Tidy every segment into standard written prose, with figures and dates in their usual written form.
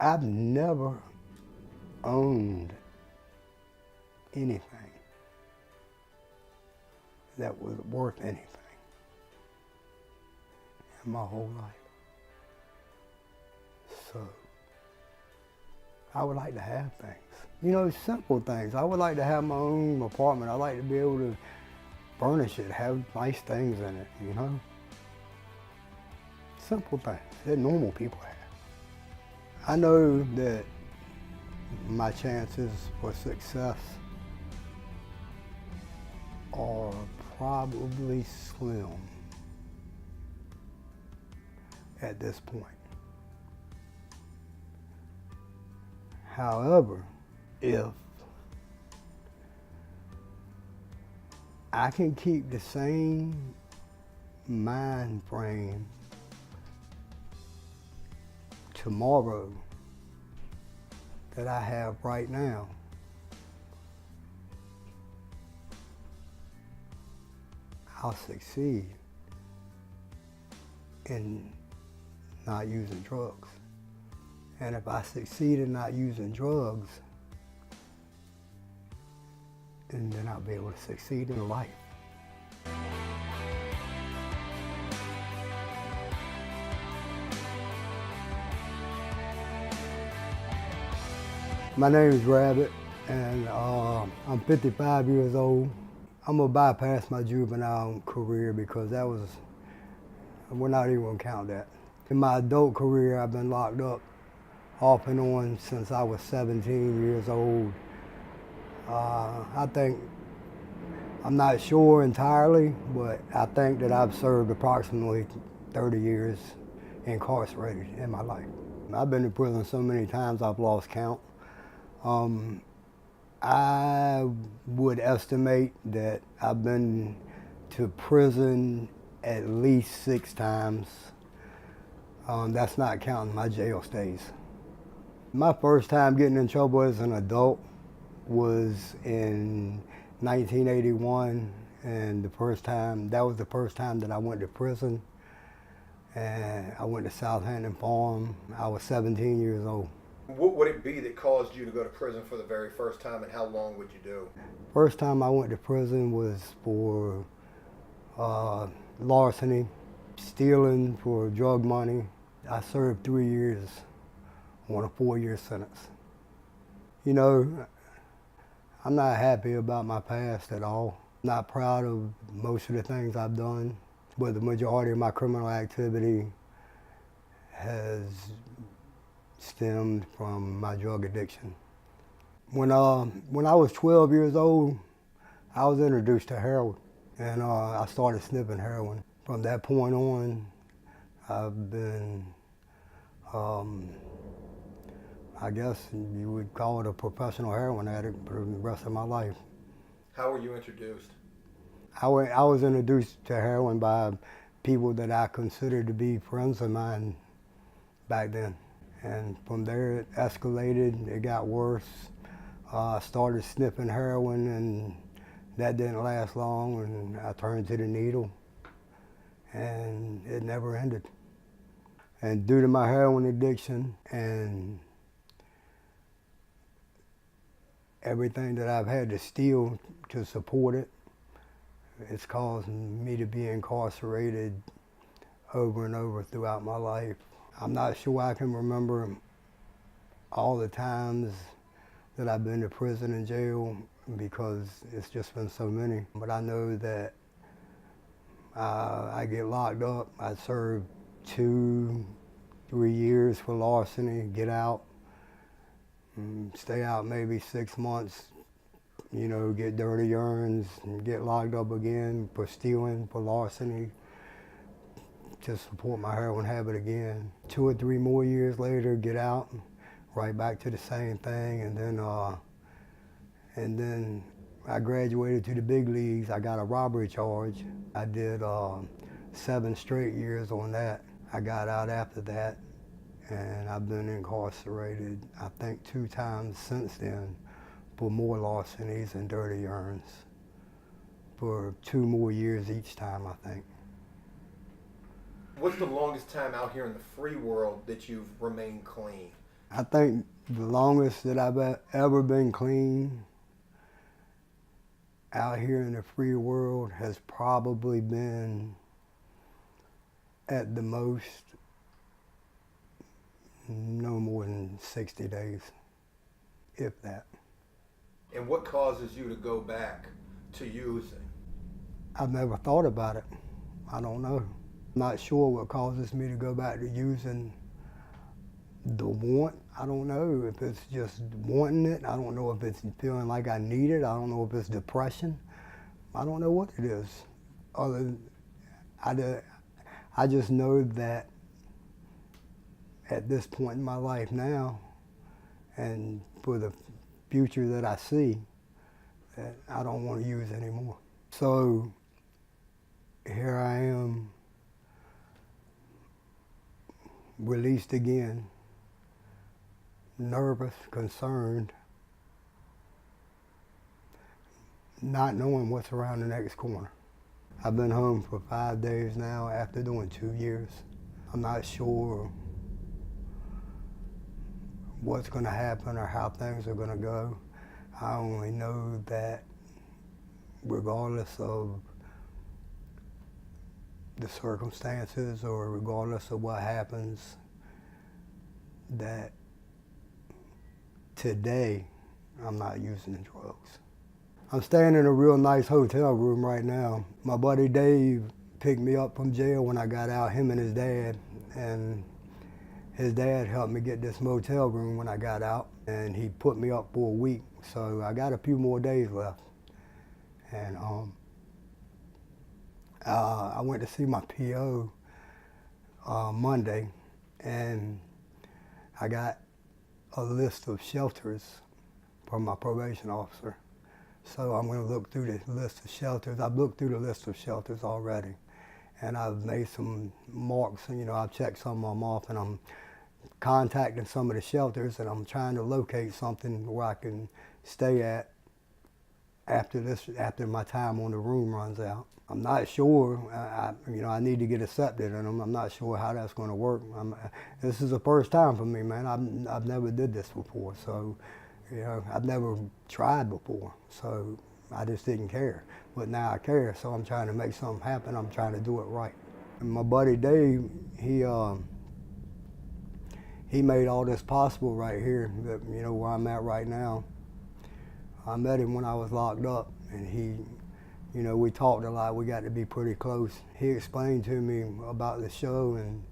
I've never owned anything that was worth anything in my whole life. So I would like to have things. You know, simple things. I would like to have my own apartment. I like to be able to furnish it, have nice things in it, you know? Simple things that normal people have. I know that my chances for success are probably slim at this point. However, if I can keep the same mind frame tomorrow that I have right now, I'll succeed in not using drugs. And if I succeed in not using drugs, and then I'll be able to succeed in life. My name is Rabbit, and I'm 55 years old. I'm gonna bypass my juvenile career because we're not even gonna count that. In my adult career, I've been locked up off and on since I was 17 years old. I'm not sure entirely, but I think that I've served approximately 30 years incarcerated in my life. I've been to prison so many times I've lost count. I would estimate that I've been to prison at least 6 times. That's not counting my jail stays. My first time getting in trouble as an adult was in 1981, and that was the first time that I went to prison. And I went to Southampton Farm. I was 17 years old. What would it be that caused you to go to prison for the very first time, and how long would you do? First time I went to prison was for larceny, stealing for drug money. I served 3 years on a 4-year sentence. You know, I'm not happy about my past at all. Not proud of most of the things I've done, but the majority of my criminal activity has stemmed from my drug addiction. When I was 12 years old, I was introduced to heroin, and I started sniffing heroin. From that point on, I've been, I guess you would call it a professional heroin addict for the rest of my life. How were you introduced? I was introduced to heroin by people that I considered to be friends of mine back then. And from there it escalated, it got worse. I started sniffing heroin, and that didn't last long, and I turned to the needle, and it never ended. And due to my heroin addiction and everything that I've had to steal to support it, it's caused me to be incarcerated over and over throughout my life. I'm not sure I can remember all the times that I've been to prison and jail because it's just been so many. But I know that I get locked up. I serve 2-3 years for larceny, get out, stay out maybe 6 months, you know, get dirty urines, and get locked up again for stealing, for larceny, to support my heroin habit again. 2 or 3 more years later, get out, right back to the same thing, and then I graduated to the big leagues. I got a robbery charge. I did 7 straight years on that. I got out after that, and I've been incarcerated, I think 2 times since then, for more larcenies and dirty urines, for 2 more years each time, I think. What's the longest time out here in the free world that you've remained clean? I think the longest that I've ever been clean out here in the free world has probably been at the most no more than 60 days, if that. And what causes you to go back to using? I've never thought about it. I don't know. I'm not sure what causes me to go back to using. The want, I don't know if it's just wanting it. I don't know if it's feeling like I need it. I don't know if it's depression. I don't know what it is. I just know that at this point in my life now, and for the future that I see, that I don't want to use anymore. So here I am, released again, nervous, concerned, not knowing what's around the next corner. I've been home for 5 days now after doing 2 years. I'm not sure what's going to happen or how things are going to go. I only know that regardless of the circumstances or regardless of what happens, that today I'm not using the drugs. I'm staying in a real nice hotel room right now. My buddy Dave picked me up from jail when I got out, him and his dad, and his dad helped me get this motel room when I got out, and he put me up for a week, so I got a few more days left. And I went to see my PO Monday, and I got a list of shelters from my probation officer. So I'm going to look through the list of shelters. I've looked through the list of shelters already, and I've made some marks. You know, I've checked some of them off, and I'm contacting some of the shelters, and I'm trying to locate something where I can stay at after my time on the room runs out. I'm not sure. I need to get accepted in them. I'm not sure how that's going to work. This is the first time for me, man. I've never did this before, so I've never tried before, so I just didn't care. But now I care, so I'm trying to make something happen. I'm trying to do it right. And my buddy Dave, he made all this possible right here. Where I'm at right now. I met him when I was locked up, and we talked a lot. We got to be pretty close. He explained to me about the show and,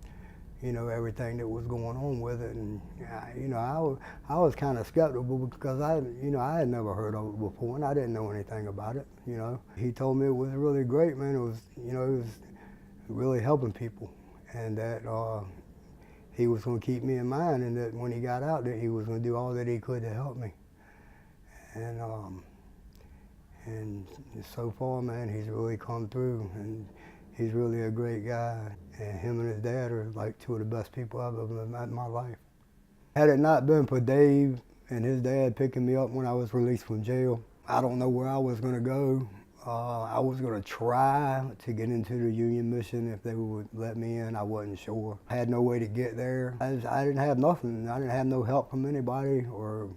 everything that was going on with it. And, I was kind of skeptical because I had never heard of it before, and I didn't know anything about it, He told me it was really great, man. It was really helping people, and that he was going to keep me in mind, and that when he got out, that he was going to do all that he could to help me. And so far, man, he's really come through, and he's really a great guy. And him and his dad are like two of the best people I've ever met in my life. Had it not been for Dave and his dad picking me up when I was released from jail, I don't know where I was going to go. I was going to try to get into the Union Mission if they would let me in. I wasn't sure. I had no way to get there. I didn't have nothing. I didn't have no help from anybody or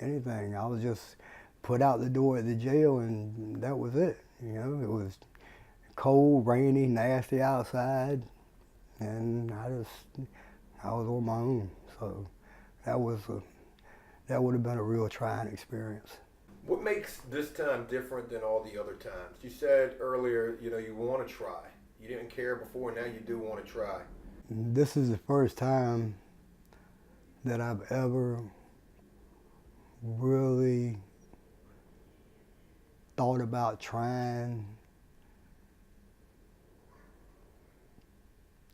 anything. I was just put out the door at the jail, and that was it. It was cold, rainy, nasty outside, and I was on my own. So that would have been a real trying experience. What makes this time different than all the other times? You said earlier, you want to try. You didn't care before, now you do want to try. This is the first time that I've ever really thought about trying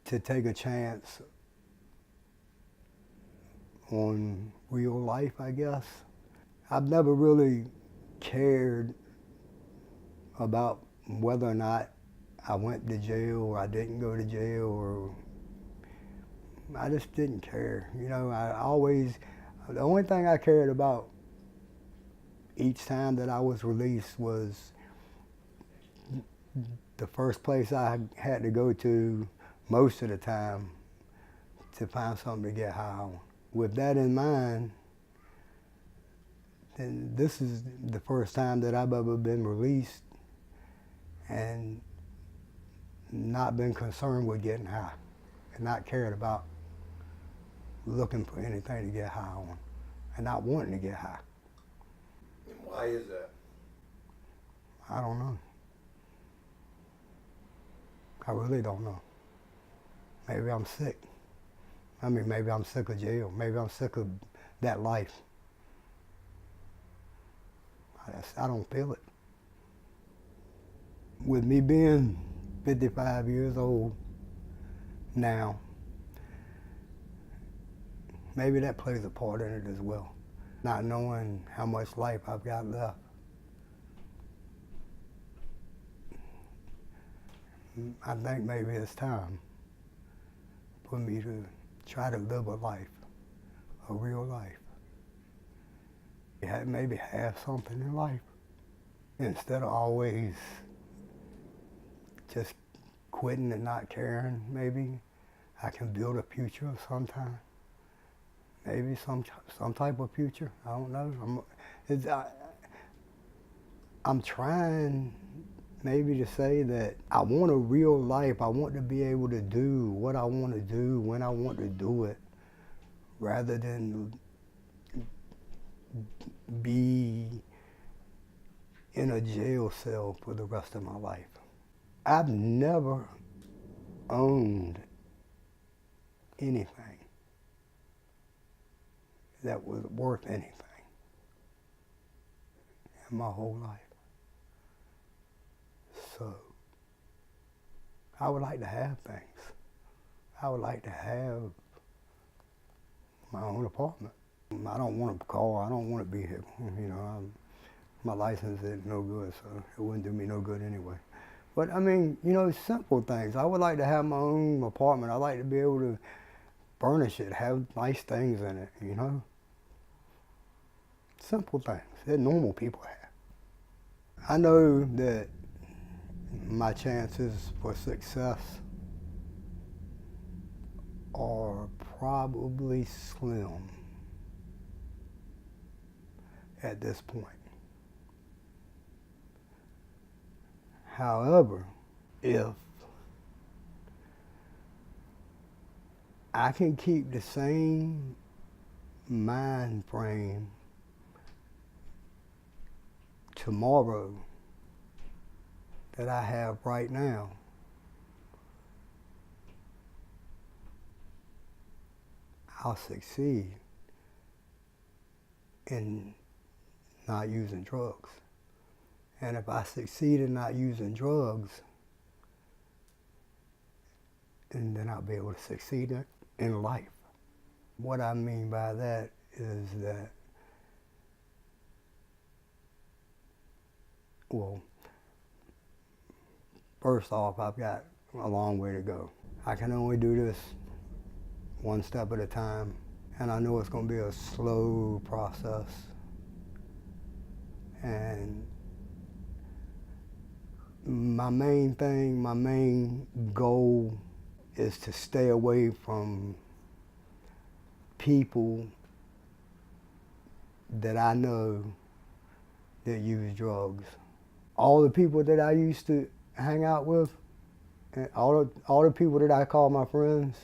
to take a chance on real life, I guess. I've never really cared about whether or not I went to jail or I didn't go to jail, or I just didn't care. The only thing I cared about each time that I was released was the first place I had to go to most of the time to find something to get high on. with that in mind, then this is the first time that I've ever been released and not been concerned with getting high and not cared about looking for anything to get high on and not wanting to get high. And why is that? I don't know. I really don't know. Maybe I'm sick. I mean, maybe I'm sick of jail. Maybe I'm sick of that life. I don't feel it. With me being 55 years old now, maybe that plays a part in it as well. Not knowing how much life I've got left. I think maybe it's time for me to try to live a life, a real life. Maybe have something in life instead of always just quitting and not caring. Maybe I can build a future of some time. Maybe some type of future. I don't know. I'm trying maybe to say that I want a real life. I want to be able to do what I want to do when I want to do it, rather than be in a jail cell for the rest of my life. I've never owned anything that was worth anything in my whole life. So I would like to have things. I would like to have my own apartment. I don't want a car. I don't want a vehicle. You know, my license is no good, so it wouldn't do me no good anyway. But I mean, you know, simple things. I would like to have my own apartment. I'd like to be able to furnish it, have nice things in it, you know? Simple things that normal people have. I know that my chances for success are probably slim at this point. However, if I can keep the same mind frame tomorrow that I have right now, I'll succeed in not using drugs. And if I succeed in not using drugs, and then I'll be able to succeed in life. What I mean by that is that, well, first off, I've got a long way to go. I can only do this one step at a time, and I know it's going to be a slow process. And my main goal is to stay away from people that I know that use drugs. All the people that I used to hang out with, and all the people that I call my friends,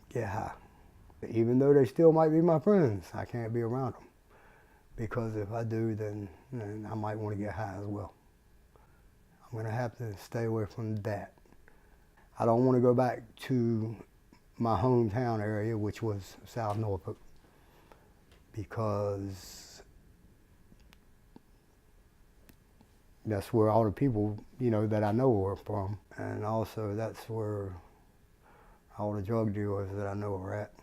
get high. Even though they still might be my friends, I can't be around them. Because if I do, then I might want to get high as well. I'm going to have to stay away from that. I don't want to go back to my hometown area, which was South Norfolk, because that's where all the people, you know, that I know are from. And also that's where all the drug dealers that I know are at.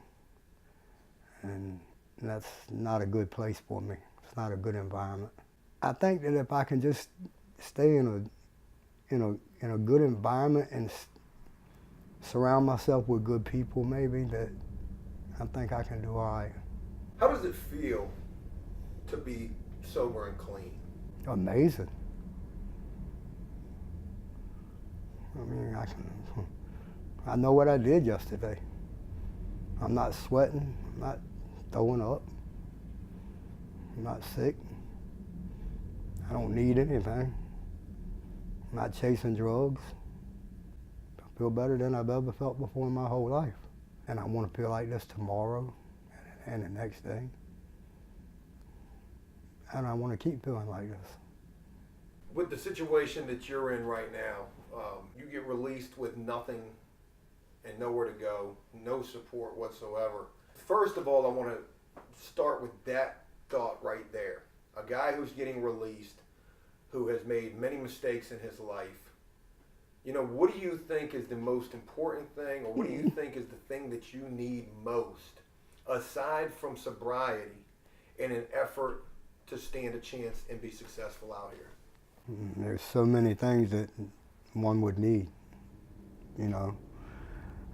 And that's not a good place for me. It's not a good environment. I think that if I can just stay in a good environment and surround myself with good people, maybe, that I think I can do all right. How does it feel to be sober and clean? Amazing. I mean, I know what I did yesterday. I'm not sweating, I'm not throwing up, I'm not sick, I don't need anything, I'm not chasing drugs. I feel better than I've ever felt before in my whole life. And I want to feel like this tomorrow and the next day. And I want to keep feeling like this. With the situation that you're in right now, you get released with nothing and nowhere to go, no support whatsoever. First of all, I want to start with that thought right there. A guy who's getting released, who has made many mistakes in his life. You know, what do you think is the most important thing, or what do you think is the thing that you need most, aside from sobriety, in an effort to stand a chance and be successful out here? There's so many things that one would need, you know.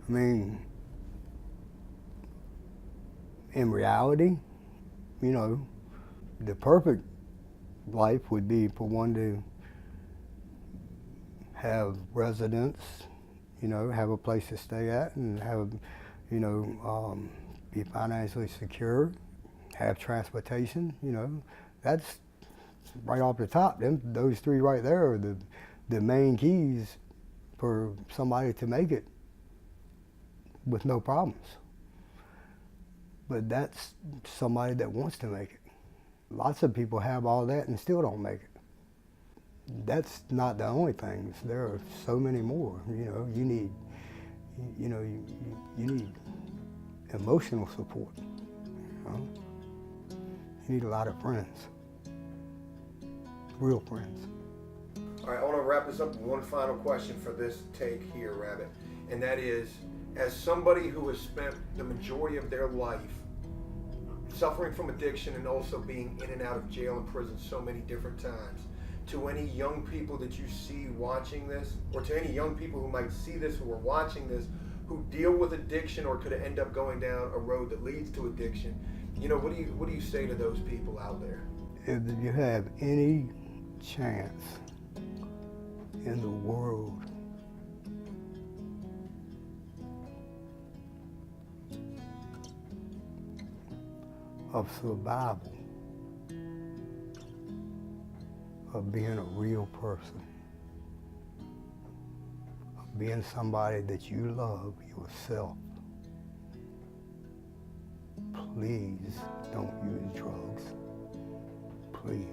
I mean, in reality, you know, the perfect life would be for one to have residence, you know, have a place to stay at, and have, you know, be financially secure, have transportation, you know. That's right off the top. Those three right there are the main keys for somebody to make it with no problems. But that's somebody that wants to make it. Lots of people have all that and still don't make it. That's not the only things. There are so many more. You know, you need, you know, you need emotional support. You know? You need a lot of friends, real friends. All right, I want to wrap this up with one final question for this take here, Rabbit, and that is, as somebody who has spent the majority of their life suffering from addiction and also being in and out of jail and prison so many different times, to any young people that you see watching this, or to any young people who might see this, who are watching this, who deal with addiction or could end up going down a road that leads to addiction, you know, what do you say to those people out there? If you have any chance in the world of survival, of being a real person, of being somebody that you love yourself, please don't use drugs. Please.